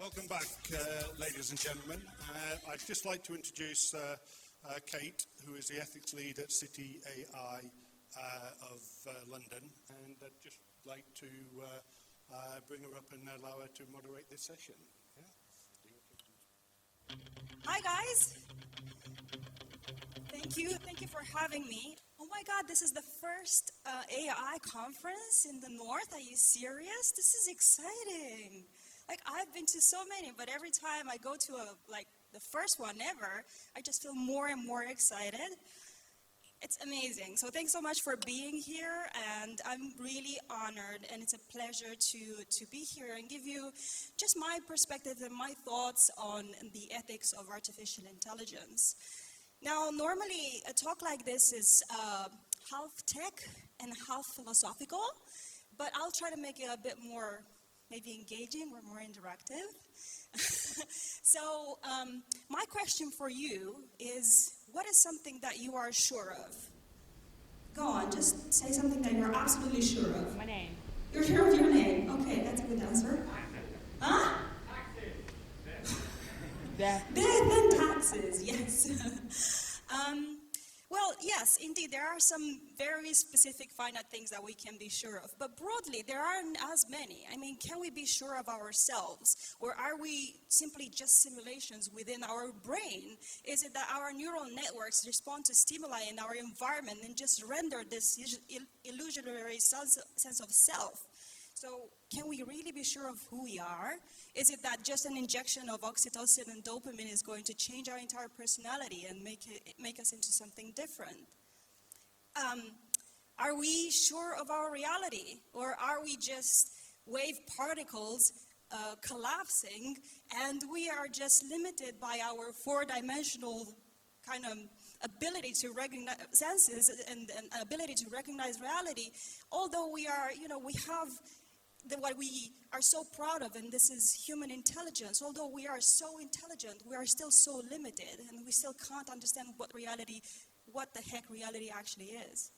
Welcome back, ladies and gentlemen. I'd just like to introduce Kate, who is the ethics lead at City AI of London, and I'd just like to bring her up and allow her to moderate this session. Yeah. Hi, guys. Thank you for having me. Oh my God, this is the first AI conference in the North. Are you serious? This is exciting. Like, I've been to so many, but every time I go to the first one ever, I just feel more and more excited. It's amazing. So thanks so much for being here, and I'm really honored, and it's a pleasure to be here and give you just my perspective and my thoughts on the ethics of artificial intelligence. Now, normally a talk like this is half tech and half philosophical, but I'll try to make it a bit more maybe engaging or more interactive. So my question for you is, what is something that you are sure of? Go on, just say something that you're absolutely sure of. My name. You're sure of your name? Okay, that's a good answer. Huh? Death. Death and taxes, yes. Well, yes, indeed, there are some very specific finite things that we can be sure of. But broadly, there aren't as many. I mean, can we be sure of ourselves? Or are we simply just simulations within our brain? Is it that our neural networks respond to stimuli in our environment and just render this illusionary sense of self? So can we really be sure of who we are? Is it that just an injection of oxytocin and dopamine is going to change our entire personality and make us into something different? Are we sure of our reality? Or are we just wave particles collapsing, and we are just limited by our four-dimensional kind of ability to recognize senses and ability to recognize reality, although we are, we have what we are so proud of, and this is human intelligence. Although we are so intelligent, we are still so limited, and we still can't understand what the heck reality actually is.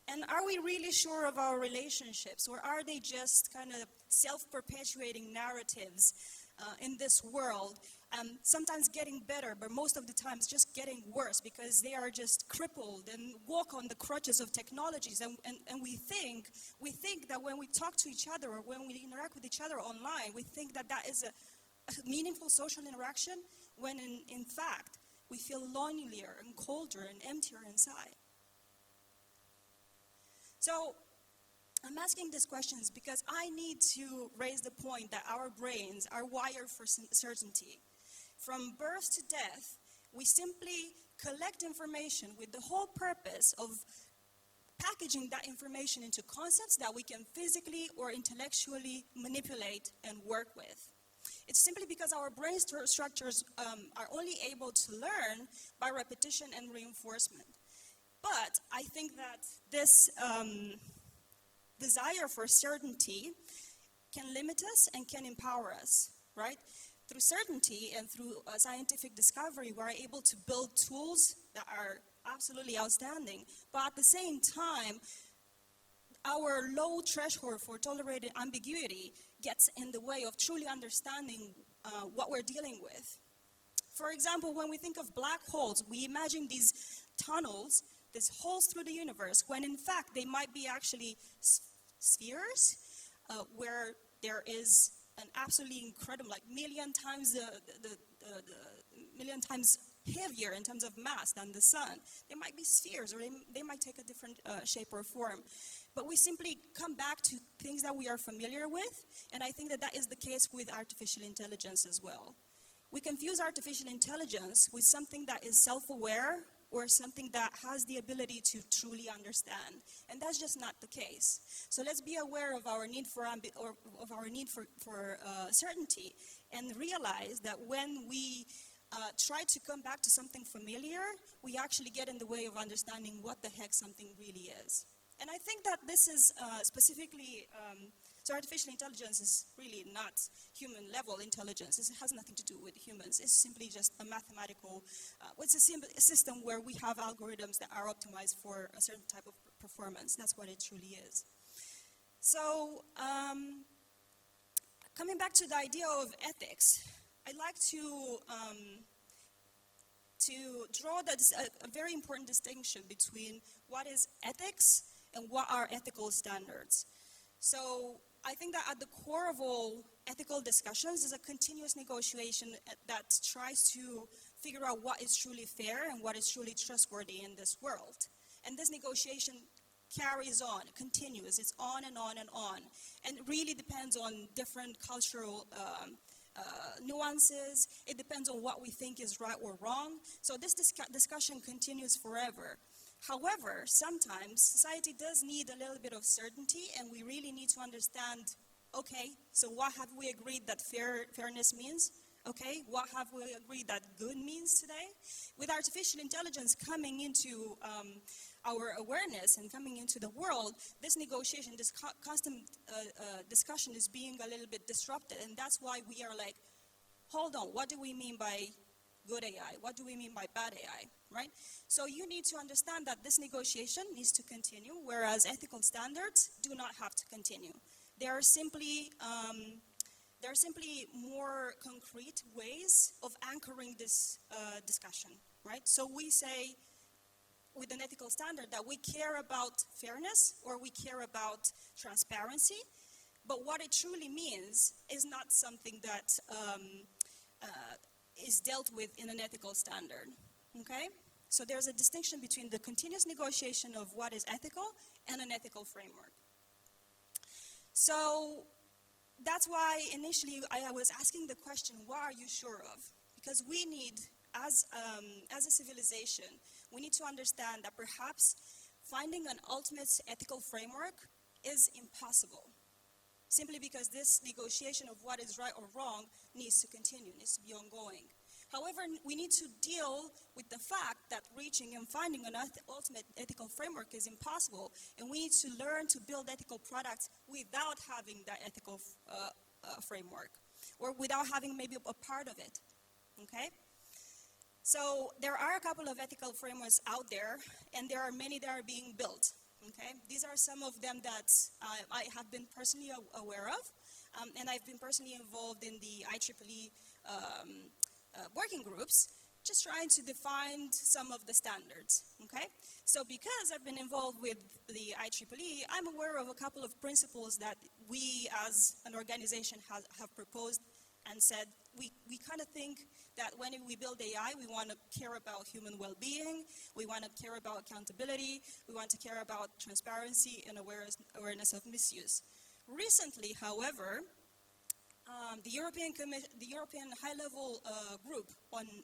And are we really sure of our relationships, or are they just kind of self-perpetuating narratives in this world? Sometimes getting better, but most of the times just getting worse, because they are just crippled and walk on the crutches of technologies. And we think that when we talk to each other or when we interact with each other online, we think that is a meaningful social interaction, when in fact we feel lonelier and colder and emptier inside. So I'm asking these questions because I need to raise the point that our brains are wired for certainty. From birth to death, we simply collect information with the whole purpose of packaging that information into concepts that we can physically or intellectually manipulate and work with. It's simply because our brain structures are only able to learn by repetition and reinforcement. But I think that this desire for certainty can limit us and can empower us, right? Through certainty and through scientific discovery, we're able to build tools that are absolutely outstanding. But at the same time, our low threshold for tolerated ambiguity gets in the way of truly understanding what we're dealing with. For example, when we think of black holes, we imagine these tunnels, these holes through the universe, when in fact they might be actually spheres where there is an absolutely incredible, million times million times heavier in terms of mass than the sun. They might be spheres, or they might take a different shape or form. But we simply come back to things that we are familiar with, and I think that is the case with artificial intelligence as well. We confuse artificial intelligence with something that is self-aware or something that has the ability to truly understand, and that's just not the case. So let's be aware of our need for certainty, and realize that when we try to come back to something familiar, we actually get in the way of understanding what the heck something really is. And I think that this is specifically, so artificial intelligence is really not human level intelligence. It has nothing to do with humans. It's simply just a mathematical, it's a system where we have algorithms that are optimized for a certain type of performance. That's what it truly is. So coming back to the idea of ethics, I'd like to draw a very important distinction between what is ethics and what are ethical standards. So I think that at the core of all ethical discussions is a continuous negotiation that tries to figure out what is truly fair and what is truly trustworthy in this world. And this negotiation carries on, continues, it's on and on and on. And it really depends on different cultural nuances. It depends on what we think is right or wrong. So this discussion continues forever. However, sometimes society does need a little bit of certainty, and we really need to understand, okay, so what have we agreed that fairness means? Okay, what have we agreed that good means today? With artificial intelligence coming into our awareness and coming into the world, this negotiation, this constant discussion is being a little bit disrupted, and that's why we are like, hold on, what do we mean by good AI? What do we mean by bad AI, right? So you need to understand that this negotiation needs to continue, whereas ethical standards do not have to continue. They are simply more concrete ways of anchoring this discussion, right? So we say with an ethical standard that we care about fairness or we care about transparency, but what it truly means is not something that is dealt with in an ethical standard, okay? So there's a distinction between the continuous negotiation of what is ethical and an ethical framework. So that's why initially I was asking the question, what are you sure of? Because we need, as a civilization, we need to understand that perhaps finding an ultimate ethical framework is impossible, simply because this negotiation of what is right or wrong needs to continue, needs to be ongoing. However, we need to deal with the fact that reaching and finding an ultimate ethical framework is impossible, and we need to learn to build ethical products without having that ethical framework, or without having maybe a part of it, okay? So there are a couple of ethical frameworks out there, and there are many that are being built, okay? These are some of them that I have been personally aware of, and I've been personally involved in the IEEE working groups, just trying to define some of the standards, okay? So because I've been involved with the IEEE, I'm aware of a couple of principles that we as an organization have proposed and said we kind of think that when we build AI, we want to care about human well-being, we want to care about accountability, we want to care about transparency and awareness of misuse. Recently, however, the European high-level group on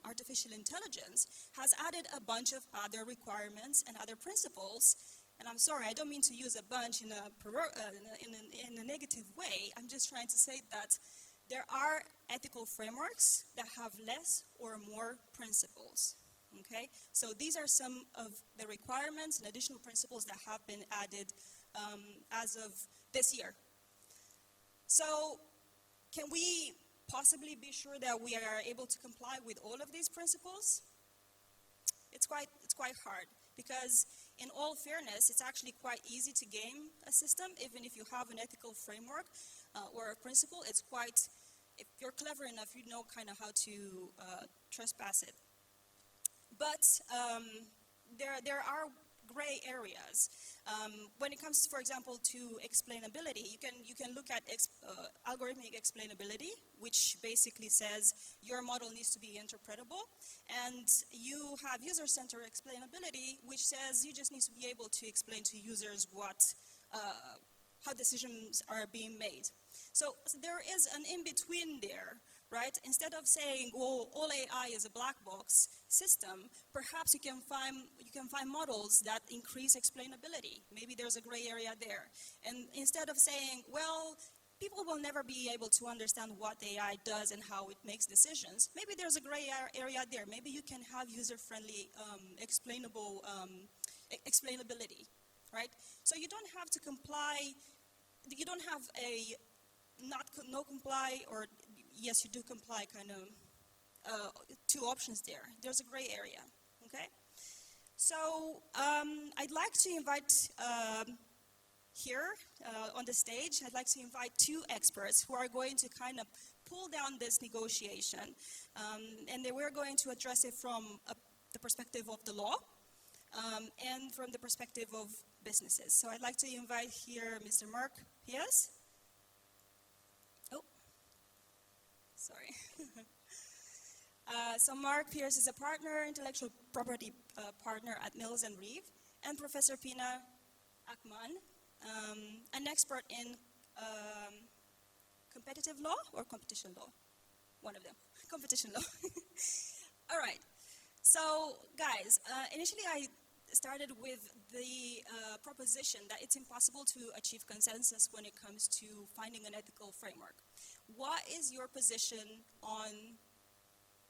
artificial intelligence has added a bunch of other requirements and other principles. And I'm sorry, I don't mean to use a bunch in a negative way. I'm just trying to say that there are ethical frameworks that have less or more principles. Okay, so these are some of the requirements and additional principles that have been added as of this year. So, can we possibly be sure that we are able to comply with all of these principles? It's quite hard, because in all fairness, it's actually quite easy to game a system, even if you have an ethical framework or a principle. It's quite, if you're clever enough, you know kind of how to trespass it. But there are gray areas. When it comes, for example, to explainability, you can look at algorithmic explainability, which basically says your model needs to be interpretable, and you have user-centered explainability, which says you just need to be able to explain to users how decisions are being made. So there is an in-between there, right? Instead of saying, well, all AI is a black box system, perhaps you can find models that increase explainability. Maybe there's a gray area there. And instead of saying, well, people will never be able to understand what AI does and how it makes decisions, maybe there's a gray area there. Maybe you can have user-friendly, explainability, right? So you don't have to comply. You don't have a no comply, or yes, you do comply kind of two options there. There's a gray area, okay? So I'd like to invite here on the stage, I'd like to invite two experts who are going to kind of pull down this negotiation. And we're going to address it from the perspective of the law and from the perspective of businesses. So I'd like to invite here Mr. Mark Pias. Oh, sorry. So Mark Pierce is a partner, intellectual property partner at Mills and Reeve, and Professor Pina Akman, an expert in competitive law or competition law? One of them. Competition law. All right. So, guys, initially I started with the proposition that it's impossible to achieve consensus when it comes to finding an ethical framework. What is your position on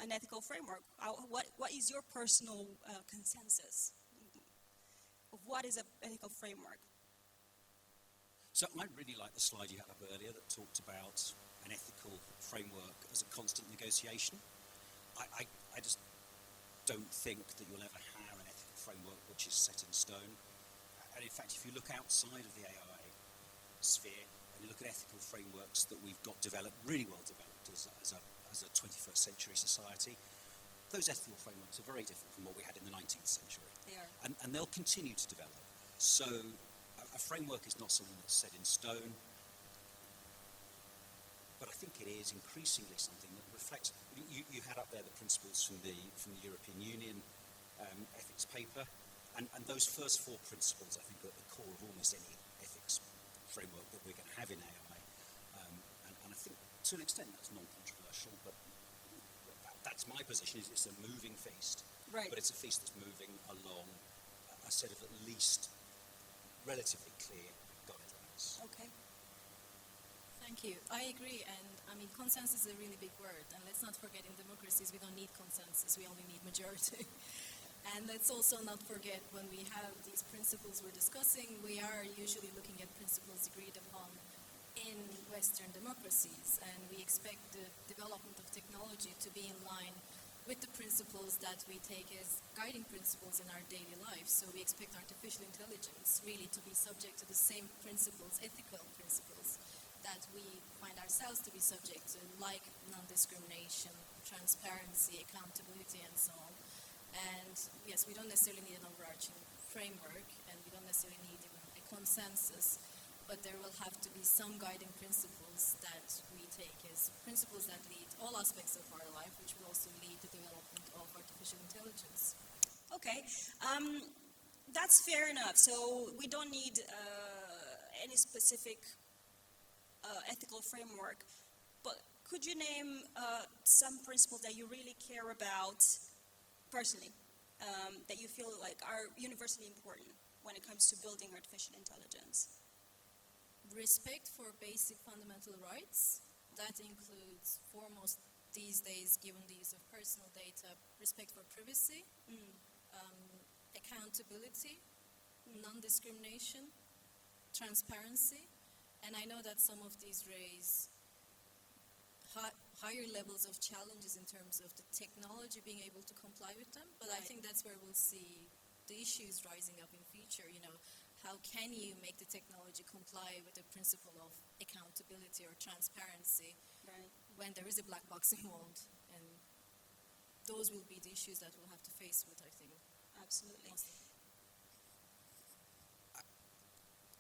an ethical framework? What is your personal consensus of what is an ethical framework? So I really like the slide you had up earlier that talked about an ethical framework as a constant negotiation. I just don't think that you'll ever have an ethical framework which is set in stone. And in fact, if you look outside of the AI sphere and you look at ethical frameworks that we've got developed, really well developed as a 21st century society, those ethical frameworks are very different from what we had in the 19th century. They are. And they'll continue to develop. So a framework is not something that's set in stone, but I think it is increasingly something that reflects. You had up there the principles from the European Union ethics paper, and those first four principles I think are at the core of almost any ethics framework that we're going to have in AI. And I think to an extent that's non-controversial, but that's my position. Is it's a moving feast, Right. but it's a feast that's moving along a set of at least relatively clear guidelines. Okay. Thank you. I agree, and I mean, consensus is a really big word, and let's not forget in democracies we don't need consensus, we only need majority. And let's also not forget when we have these principles we're discussing, we are usually looking at principles agreed upon in Western democracies, and we expect the development of technology to be in line with the principles that we take as guiding principles in our daily lives. So we expect artificial intelligence really to be subject to the same principles, ethical principles, that we find ourselves to be subject to, like non-discrimination, transparency, accountability, and so on. And yes, we don't necessarily need an overarching framework, and we don't necessarily need even a consensus, but there will have to be some guiding principles that we take as principles that lead all aspects of our life, which will also lead the development of artificial intelligence. Okay. That's fair enough. So we don't need any specific ethical framework, but could you name some principles that you really care about personally, that you feel like are universally important when it comes to building artificial intelligence? Respect for basic fundamental rights. That includes, foremost these days, given the use of personal data, respect for privacy, accountability, non-discrimination, transparency. And I know that some of these raise higher levels of challenges in terms of the technology being able to comply with them, but I think that's where we'll see the issues rising up in future. You know, how can you make the technology comply with the principle of accountability or transparency when there is a black box involved? And those will be the issues that we'll have to face with, I think. Absolutely.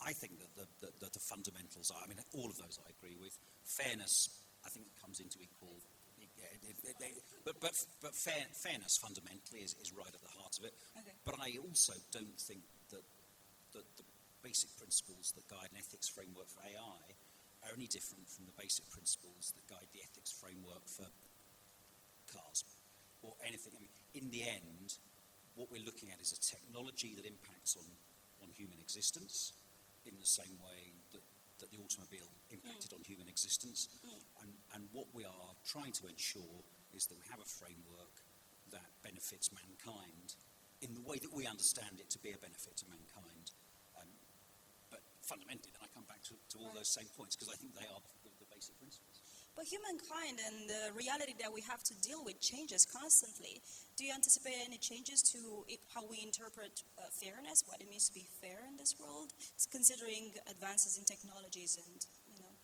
I think that the fundamentals are, I mean, all of those I agree with. Fairness, I think, comes into equal. But fairness fundamentally is right at the heart of it. Okay. But I also don't think that the basic principles that guide an ethics framework for AI are any different from the basic principles that guide the ethics framework for cars or anything. I mean, in the end, what we're looking at is a technology that impacts on human existence in the same way that the automobile impacted on human existence. And what we are trying to ensure is that we have a framework that benefits mankind in the way that we understand it to be a benefit to mankind. But fundamentally, then I come back to all those same points, because I think they are the basic principles. But humankind and the reality that we have to deal with changes constantly. Do you anticipate any changes to how we interpret fairness, what it means to be fair in this world, considering advances in technologies and, you know?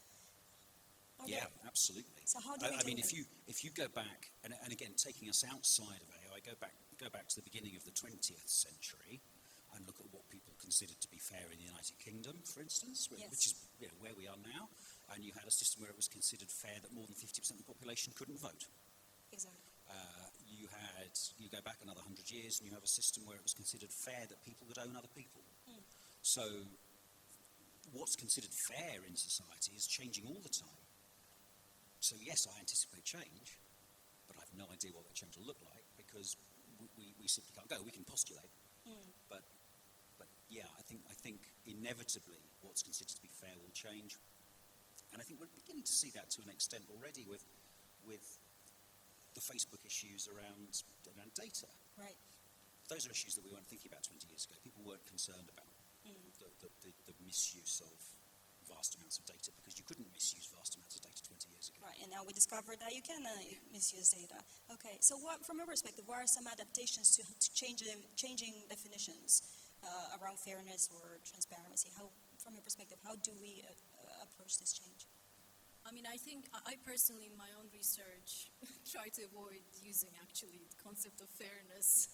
Yeah, absolutely. So how do we I mean, deal if you go back, and again, taking us outside of AI, go back to the beginning of the 20th century and look at what people considered to be fair in the United Kingdom, for instance, Yes. which is where we are now. And you had a system where it was considered fair that more than 50% of the population couldn't vote. Exactly. You go back another 100 years and you have a system where it was considered fair that people could own other people. So what's considered fair in society is changing all the time. So yes, I anticipate change, but I have no idea what that change will look like because we simply can't go. We can postulate, but yeah, I think inevitably what's considered to be fair will change. And I think we're beginning to see that to an extent already with the Facebook issues around data. Right. Those are issues that we weren't thinking about 20 years ago. People weren't concerned about the misuse of vast amounts of data because you couldn't misuse vast amounts of data 20 years ago. Right, and now we discovered that you can misuse data. Okay, so from your perspective, what are some adaptations to changing definitions around fairness or transparency? From your perspective, how do we approach this change? I mean, I think I personally, in my own research, try to avoid using actually the concept of fairness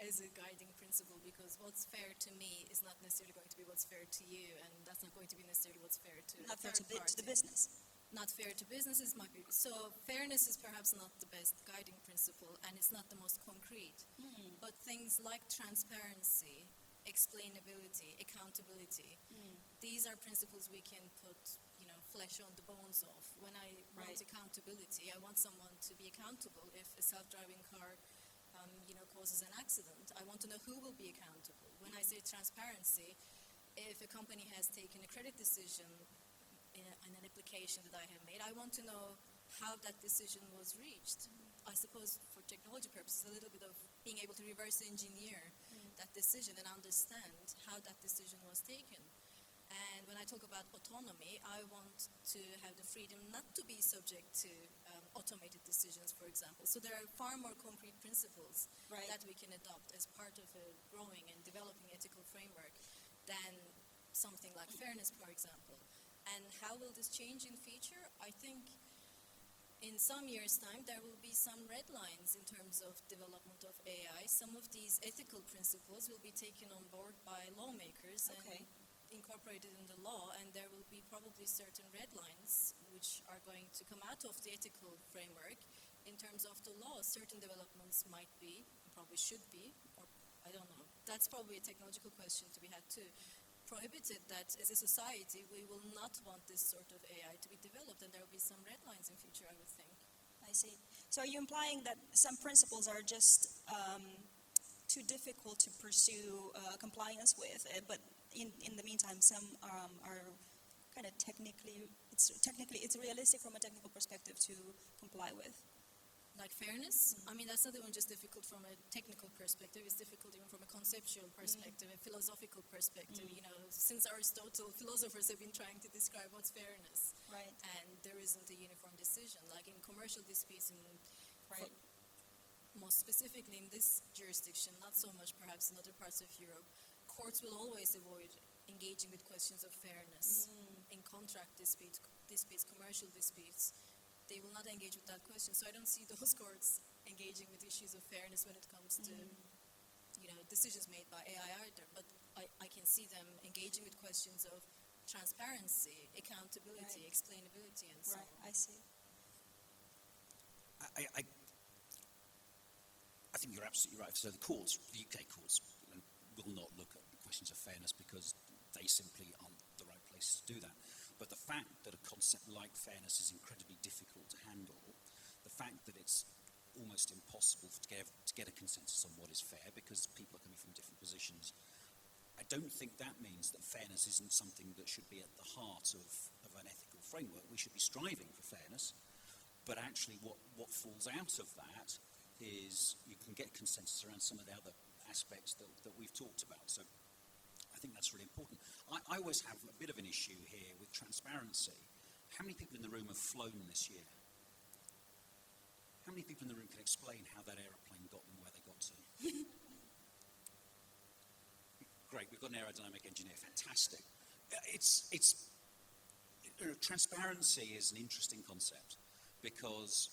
as a guiding principle because what's fair to me is not necessarily going to be what's fair to you, and that's not going to be necessarily what's fair to Not fair a third to the party. business. Not fair to businesses might be. So fairness is perhaps not the best guiding principle, and it's not the most concrete. But things like transparency, explainability, accountability, these are principles we can put, flesh on the bones of. When I want accountability, I want someone to be accountable. If a self-driving car, causes an accident, I want to know who will be accountable. When I say transparency, if a company has taken a credit decision in an application that I have made, I want to know how that decision was reached. I suppose for technology purposes, a little bit of being able to reverse engineer that decision and understand how that decision was taken. And when I talk about autonomy, I want to have the freedom not to be subject to automated decisions, for example. So there are far more concrete principles that we can adopt as part of a growing and developing ethical framework than something like fairness, for example. And how will this change in future? I think in some years' time, there will be some red lines in terms of development of AI. Some of these ethical principles will be taken on board by lawmakers and incorporated in the law, and there will be probably certain red lines which are going to come out of the ethical framework. In terms of the law, certain developments might be, probably should be, or I don't know. That's probably a technological question to be had too. Prohibited that as a society we will not want this sort of AI to be developed, and there will be some red lines in future, I would think. I see. So are you implying that some principles are just too difficult to pursue compliance with, but in the meantime, some are kind of technically, it's realistic from a technical perspective to comply with? Like fairness? I mean, that's not even just difficult from a technical perspective, it's difficult even from a conceptual perspective, a philosophical perspective. Since Aristotle, philosophers have been trying to describe what's fairness. Right. And there isn't a uniform decision. Like in commercial disputes, most specifically in this jurisdiction, not so much perhaps in other parts of Europe, courts will always avoid engaging with questions of fairness. In contract disputes, commercial disputes, they will not engage with that question. So I don't see those courts engaging with issues of fairness when it comes to, decisions made by AI either. But I can see them engaging with questions of transparency, accountability, explainability, and so on. I see. I think you're absolutely right. So the UK courts, will not look at questions of fairness because they simply aren't the right place to do that. But the fact that a concept like fairness is incredibly difficult to handle, the fact that it's almost impossible to get a consensus on what is fair because people are coming from different positions, I don't think that means that fairness isn't something that should be at the heart of an ethical framework. We should be striving for fairness, but actually what falls out of that is you can get consensus around some of the other aspects that we've talked about. So I think that's really important. I always have a bit of an issue here with transparency how many people in the room have flown this year? How many people in the room can explain how that aeroplane got them where they got to? Great, we've got an aerodynamic engineer, fantastic. Transparency is an interesting concept because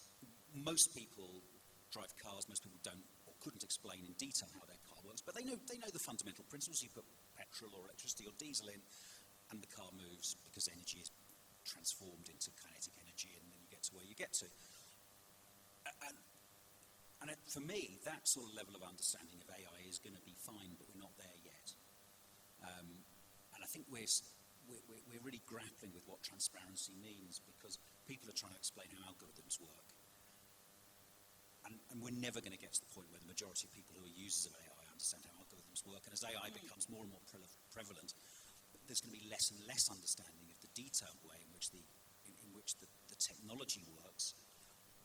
most people drive cars, most people don't or couldn't explain in detail how their car works, but they know the fundamental principles. You put petrol or electricity or diesel in and the car moves because energy is transformed into kinetic energy and then you get to where you get to. For me, that sort of level of understanding of AI is going to be fine, but we're not there yet. And I think we're really grappling with what transparency means because people are trying to explain how algorithms work. And we're never going to get to the point where the majority of people who are users of AI understand how algorithms work. And as AI becomes more and more prevalent, there's going to be less and less understanding of the detailed way in which the technology works.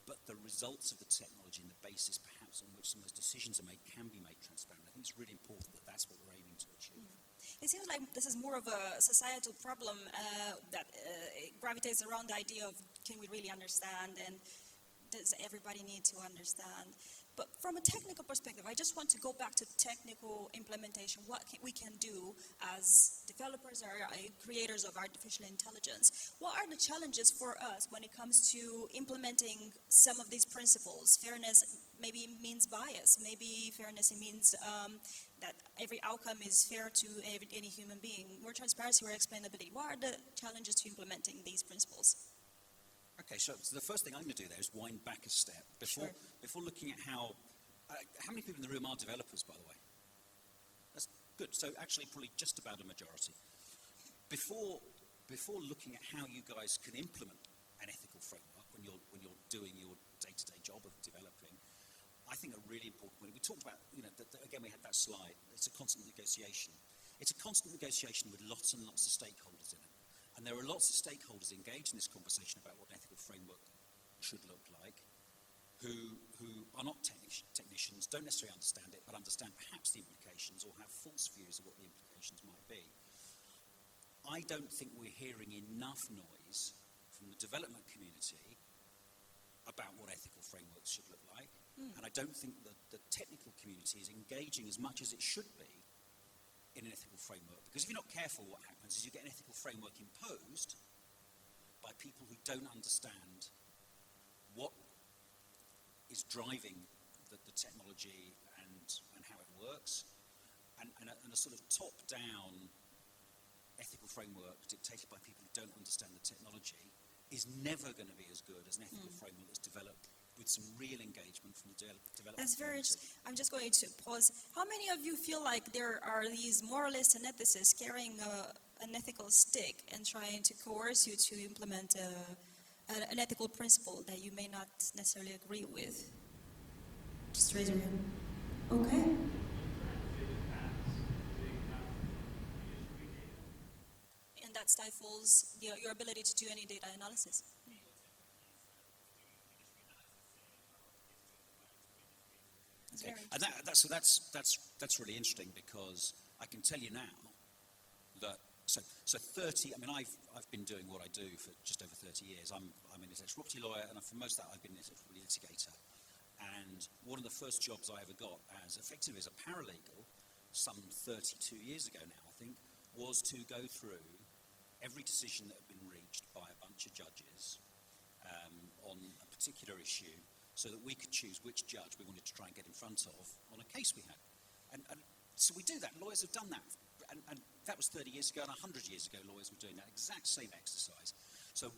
But the results of the technology and the basis perhaps on which some of those decisions are made can be made transparent. I think it's really important that that's what we're aiming to achieve. It seems like this is more of a societal problem that gravitates around the idea of can we really understand and does everybody need to understand? But from a technical perspective, I just want to go back to technical implementation, what we can do as developers or creators of artificial intelligence. What are the challenges for us when it comes to implementing some of these principles? Fairness maybe means bias. Maybe fairness means that every outcome is fair to any human being. More transparency or explainability. What are the challenges to implementing these principles? Okay, so the first thing I'm going to do there is wind back a step before looking at how many people in the room are developers, by the way? That's good. So actually, probably just about a majority. Before looking at how you guys can implement an ethical framework when you're doing your day-to-day job of developing, I think a really important point. We talked about, again, we had that slide. It's a constant negotiation. It's a constant negotiation with lots and lots of stakeholders in it. And there are lots of stakeholders engaged in this conversation about what an ethical framework should look like, who are not technicians, don't necessarily understand it, but understand perhaps the implications or have false views of what the implications might be. I don't think we're hearing enough noise from the development community about what ethical frameworks should look like. And I don't think that the technical community is engaging as much as it should be in an ethical framework. Because if you're not careful, what happens is you get an ethical framework imposed by people who don't understand what is driving the technology and how it works. And a sort of top-down ethical framework dictated by people who don't understand the technology is never going to be as good as an ethical framework that's developed with some real engagement from the development community. I'm just going to pause. How many of you feel like there are these moralists and ethicists carrying an ethical stick and trying to coerce you to implement an ethical principle that you may not necessarily agree with? Just raise your hand. Okay. And that stifles your ability to do any data analysis. Okay. And that's really interesting because I can tell you now that so 30. I mean, I've been doing what I do for just over 30 years. I'm an intellectual property lawyer, and for most of that, I've been an intellectual property litigator. And one of the first jobs I ever got as effectively as a paralegal, some 32 years ago now, I think, was to go through every decision that had been reached by a bunch of judges on a particular issue, so that we could choose which judge we wanted to try and get in front of on a case we had. And so we do that. Lawyers have done that. And that was 30 years ago, and 100 years ago, lawyers were doing that exact same exercise. So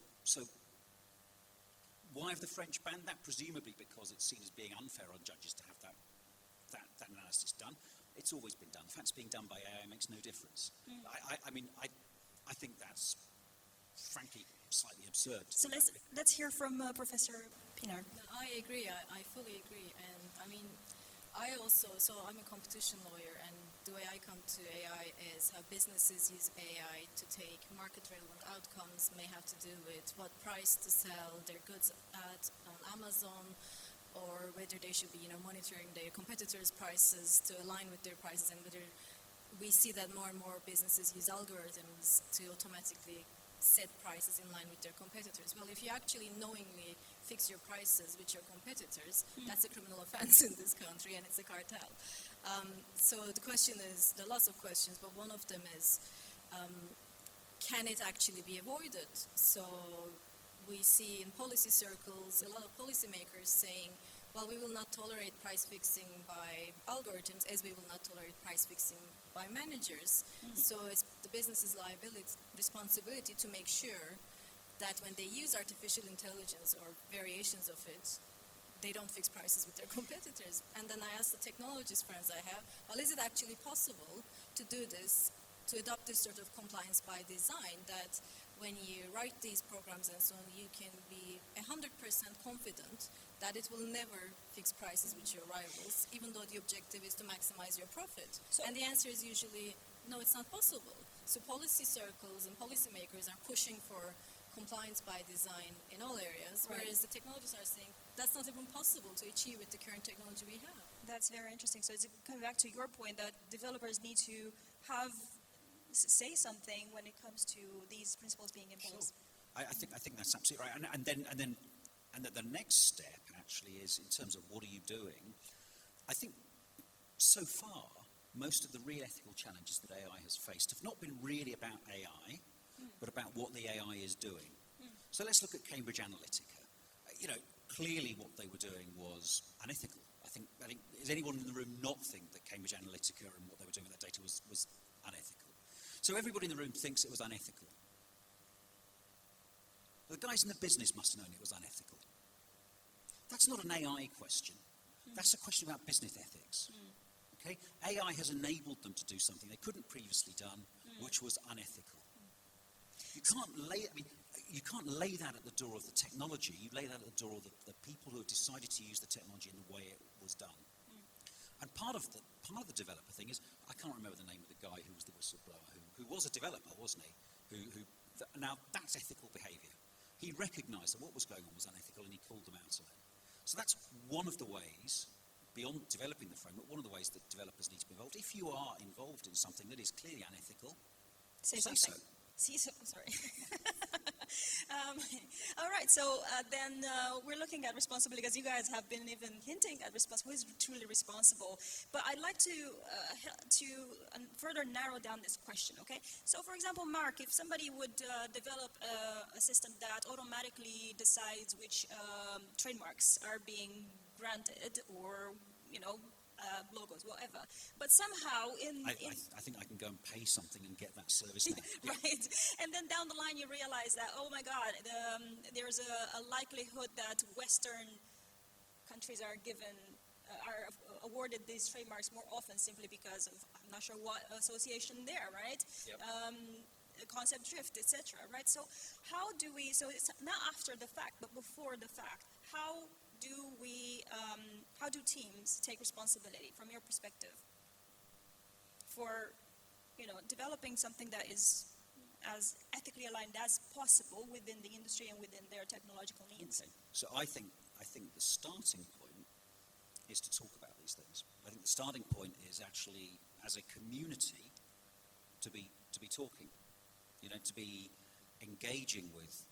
why have the French banned that? Presumably because it's seen as being unfair on judges to have that analysis done. It's always been done. The fact it's being done by AI makes no difference. I think that's, frankly, slightly absurd. So let's hear from Professor Pinar. No, I agree. I fully agree. And I mean, I'm a competition lawyer, and the way I come to AI is how businesses use AI to take market-relevant outcomes, may have to do with what price to sell their goods at on Amazon, or whether they should be, monitoring their competitors' prices to align with their prices, and whether we see that more and more businesses use algorithms to automatically set prices in line with their competitors. Well, if you actually knowingly fix your prices with your competitors, that's a criminal offense in this country, and it's a cartel. So the question is, there are lots of questions, but one of them is, can it actually be avoided? So we see in policy circles a lot of policymakers saying, well, we will not tolerate price fixing by algorithms as we will not tolerate price fixing by managers. So it's the business's responsibility to make sure that when they use artificial intelligence or variations of it, they don't fix prices with their competitors. And then I asked the technologist friends I have, well, is it actually possible to do this, to adopt this sort of compliance by design, that when you write these programs and so on, you can be 100% confident that it will never fix prices with your rivals, even though the objective is to maximize your profit. And the answer is usually, no, it's not possible. So policy circles and policymakers are pushing for compliance by design in all areas, whereas the technologists are saying that's not even possible to achieve with the current technology we have. That's very interesting. So it's coming back to your point that developers need to say something when it comes to these principles being imposed. Sure. I think that's absolutely right. And then the next step actually is in terms of what are you doing. I think so far most of the real ethical challenges that AI has faced have not been really about AI, but about what the AI is doing. So let's look at Cambridge Analytica. Clearly what they were doing was unethical. I think does anyone in the room not think that Cambridge Analytica and what they were doing with that data was unethical? So everybody in the room thinks it was unethical. The guys in the business must have known it was unethical. That's not an AI question. That's a question about business ethics. Okay? AI has enabled them to do something they couldn't previously done, which was unethical. You can't lay that at the door of the technology. You lay that at the door of the people who have decided to use the technology in the way it was done. And part of the developer thing is, I can't remember the name of the guy who was the whistleblower, who was a developer, wasn't he? Now that's ethical behaviour. He recognised that what was going on was unethical and he called them out on it. So that's one of the ways, beyond developing the framework, one of the ways that developers need to be involved. If you are involved in something that is clearly unethical, say so. Sorry. All right, so then we're looking at responsibility, because you guys have been even hinting at who is truly responsible. But I'd like to further narrow down this question, okay? So, for example, Mark, if somebody would develop a system that automatically decides which trademarks are being granted or, logos, whatever. But somehow I think I can go and pay something and get that service now. Right. And then down the line you realize that, oh my God, there's a likelihood that Western countries are awarded these trademarks more often simply because of, I'm not sure what association there, right? Yep. Concept drift, etc. Right? So how do we, so it's not after the fact, but before the fact, how do teams take responsibility from your perspective for, developing something that is as ethically aligned as possible within the industry and within their technological needs? Okay. So I think the starting point is to talk about these things. I think the starting point is actually, as a community, to be talking, to be engaging with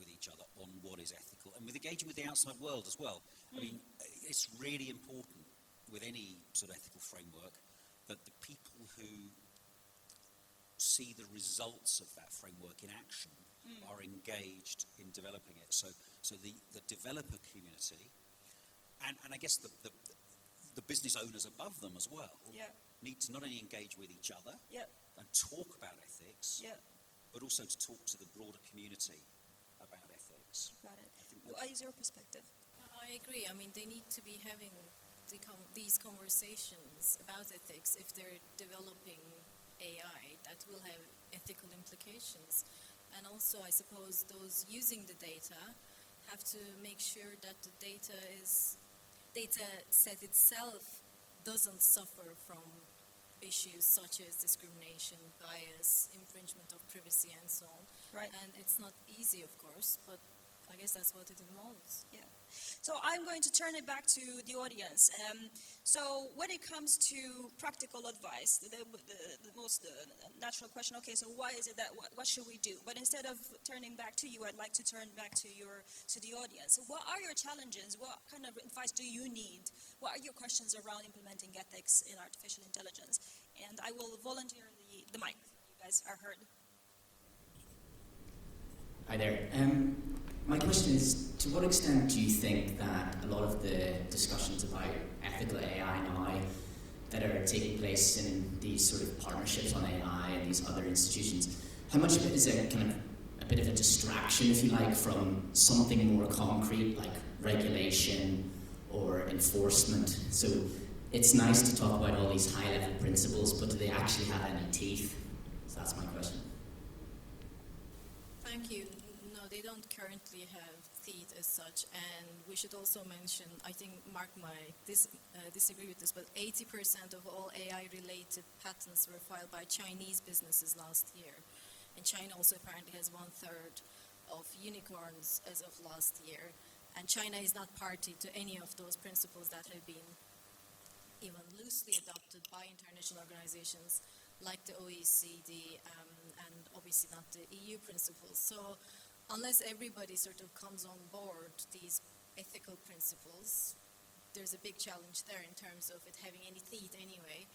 each other on what is ethical, and with engaging with the outside world as well. I mean, it's really important with any sort of ethical framework that the people who see the results of that framework in action are engaged in developing it. So the developer community, and I guess the business owners above them as well, need to not only engage with each other and talk about ethics, but also to talk to the broader community about ethics. Got it. What is your perspective? I agree. I mean, they need to be having these conversations about ethics if they're developing AI that will have ethical implications. And also, I suppose, those using the data have to make sure that the data set itself doesn't suffer from issues such as discrimination, bias, infringement of privacy, and so on. Right. And it's not easy, of course, but I guess that's what it involves. Yeah. So I'm going to turn it back to the audience. So when it comes to practical advice, the most natural question, okay, so why is it that, what should we do? But instead of turning back to you, I'd like to turn back to the audience. What are your challenges? What kind of advice do you need? What are your questions around implementing ethics in artificial intelligence? And I will volunteer the mic. You guys are heard. Hi there. My question is, to what extent do you think that a lot of the discussions about ethical AI now that are taking place in these sort of partnerships on AI and these other institutions, how much of it is a kind of a bit of a distraction, if you like, from something more concrete like regulation or enforcement? So it's nice to talk about all these high-level principles, but do they actually have any teeth? So that's my question. Thank you. No, they don't currently have teeth as such, and we should also mention, I think Mark might disagree with this, but 80% of all AI-related patents were filed by Chinese businesses last year. And China also apparently has 1/3 of unicorns as of last year. And China is not party to any of those principles that have been even loosely adopted by international organizations like the OECD and obviously not the EU principles. So unless everybody sort of comes on board these ethical principles, there's a big challenge there in terms of it having any teeth anyway.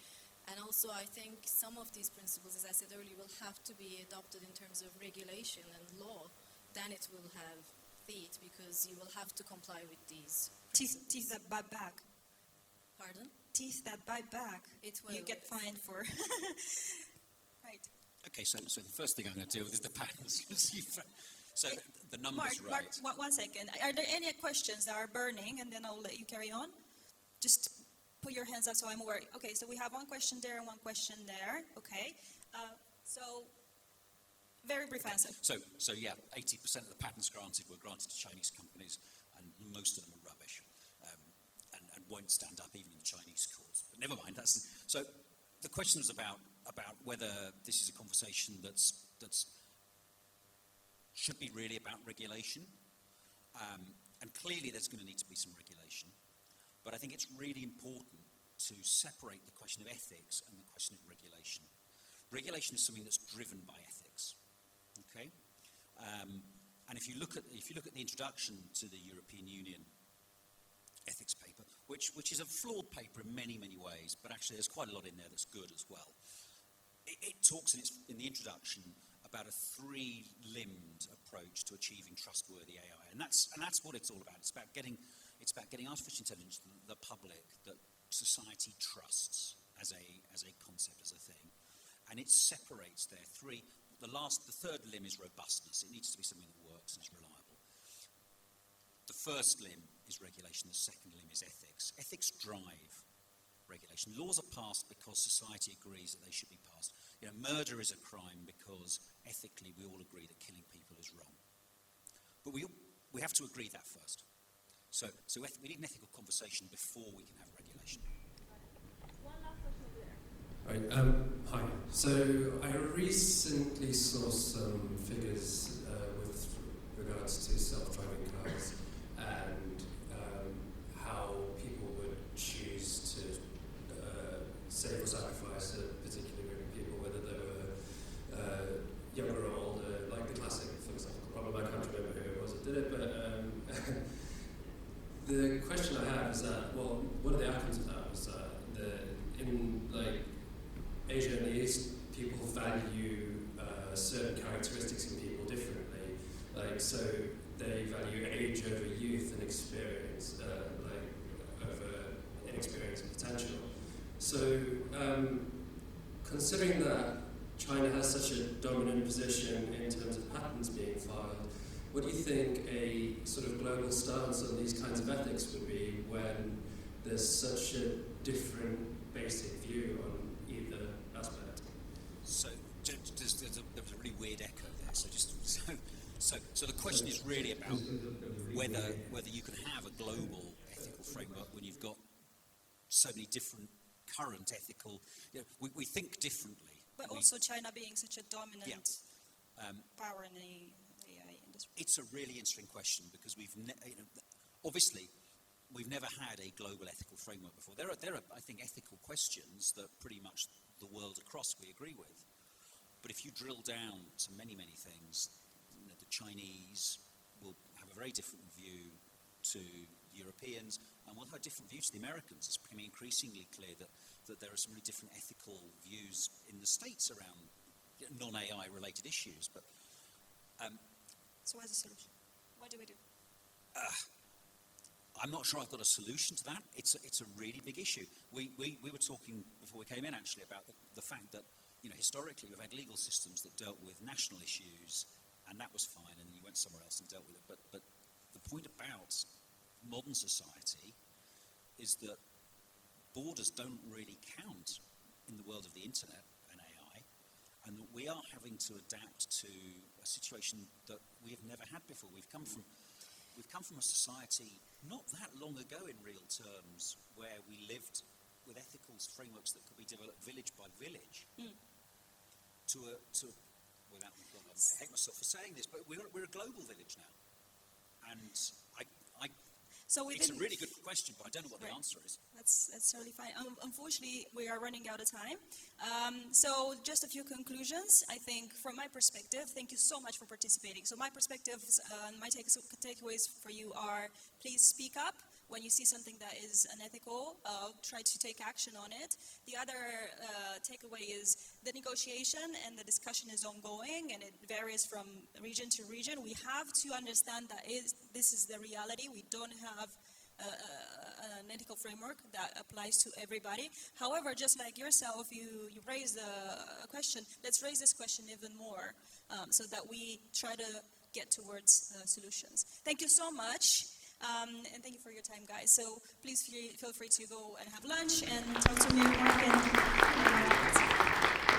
And also I think some of these principles, as I said earlier, will have to be adopted in terms of regulation and law. Then it will have teeth because you will have to comply with these principles. Teeth that bite back. Pardon? Teeth that bite back. It will. You get fined for. Right. Okay, so the first thing I'm going to deal with is the patents. So the numbers Mark, right. one second. Are there any questions that are burning, and then I'll let you carry on? Just put your hands up so I'm aware. Okay, so we have one question there and one question there. Okay. So, very brief answer. So yeah, 80% of the patents granted were granted to Chinese companies, and most of them are rubbish, and won't stand up even in the Chinese courts. But never mind. So the question was about whether this is a conversation that's should be really about regulation, and clearly there's going to need to be some regulation. But I think it's really important to separate the question of ethics and the question of regulation. Regulation is something that's driven by ethics. Okay, and if you look at the introduction to the European Union ethics paper, which is a flawed paper in many ways, but actually there's quite a lot in there that's good as well. It talks in the introduction about a three-limbed approach to achieving trustworthy AI, and that's what it's all about. It's about getting artificial intelligence to the public that society trusts as a concept, as a thing, and it separates their three. The third limb is robustness. It needs to be something that works and is reliable. The first limb is regulation. The second limb is ethics. Ethics drive regulation. Laws are passed because society agrees that they should be passed. Murder is a crime because ethically we all agree that killing people is wrong. But we have to agree that first. So we need an ethical conversation before we can have regulation. One last question over there. Right, hi. So I recently saw some figures with regards to self-driving cars and how people would choose to save or sacrifice a particular group of people, whether they were younger or older, like the classic philosophical problem. I can't remember who it was that did it, but the question I have is that, well, one of the outcomes of that was that in Asia and the East, people value certain characteristics in people differently. So they value age over youth and experience, over inexperience and potential. So, considering that China has such a dominant position in terms of patents being filed, what do you think a sort of global stance on these kinds of ethics would be when there's such a different basic view on either aspect? So there's a really weird echo there. So the question is really about whether you can have a global ethical framework when you've got so many different current ethical. We think differently. But also China being such a dominant power in the AI industry. It's a really interesting question because obviously we've never had a global ethical framework before. There are, I think, ethical questions that pretty much the world across we agree with. But if you drill down to many, many things, the Chinese will have a very different view to Europeans, and will have a different view to the Americans. It's becoming increasingly clear that there are some really different ethical views in the States around non-AI related issues. But So what's the solution? What do we do? I'm not sure I've got a solution to that. It's a really big issue. We were talking before we came in actually about the fact that historically we've had legal systems that dealt with national issues, and that was fine, and then you went somewhere else and dealt with it. But the point about modern society is that borders don't really count in the world of the internet and AI, and that we are having to adapt to a situation that we have never had before. We've come from a society not that long ago in real terms where we lived with ethical frameworks that could be developed village by village to without, I hate myself for saying this, but we're a global village now. And So it's a really good question, but I don't know what the answer is. That's totally fine. Unfortunately, we are running out of time. So just a few conclusions. I think from my perspective, thank you so much for participating. So my perspectives, my takeaways for you are, please speak up. When you see something that is unethical, try to take action on it. The other takeaway is the negotiation and the discussion is ongoing, and it varies from region to region. We have to understand that this is the reality. We don't have an ethical framework that applies to everybody. However, just like yourself, you raised a question. Let's raise this question even more so that we try to get towards solutions. Thank you so much. And thank you for your time, guys. So please feel free to go and have lunch and talk to me at Mark.